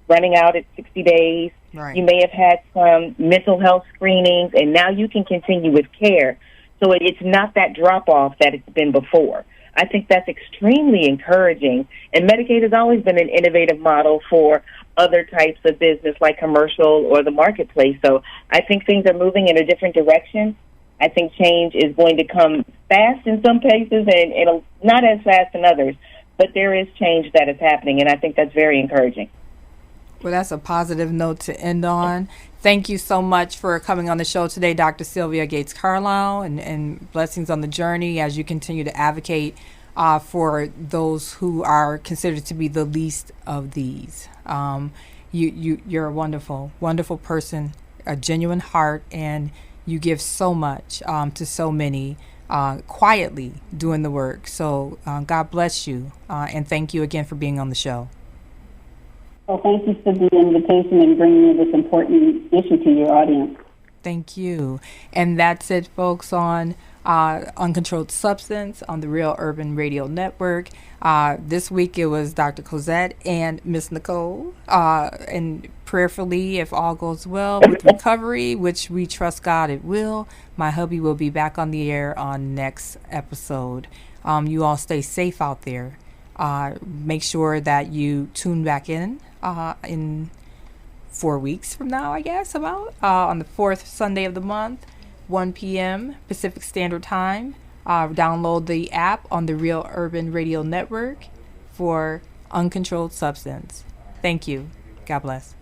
running out at 60 days. Right. You may have had some mental health screenings, and now you can continue with care. So it's not that drop-off that it's been before. I think that's extremely encouraging. And Medicaid has always been an innovative model for other types of business like commercial or the marketplace. So I think things are moving in a different direction. I think change is going to come fast in some cases and not as fast in others. But there is change that is happening, and I think that's very encouraging. Well, that's a positive note to end on. Thank you so much for coming on the show today, Dr. Sylvia Gates-Carlisle, and blessings on the journey as you continue to advocate for those who are considered to be the least of these. You're a wonderful, wonderful person, a genuine heart, and you give so much to so many, quietly doing the work. So God bless you, and thank you again for being on the show. Well, thank you for the invitation and bringing this important issue to your audience. Thank you. And that's it, folks, on Uncontrolled Substance on the Real Urban Radio Network. This week it was Dr. Cozzette and Miss Nicole. And prayerfully, if all goes well with recovery, which we trust God it will, my hubby will be back on the air on next episode. You all stay safe out there. Make sure that you tune back in 4 weeks from now, I guess, on the fourth Sunday of the month, 1 p.m. Pacific Standard Time. Download the app on the Real Urban Radio Network for Uncontrolled Substance. Thank you. God bless.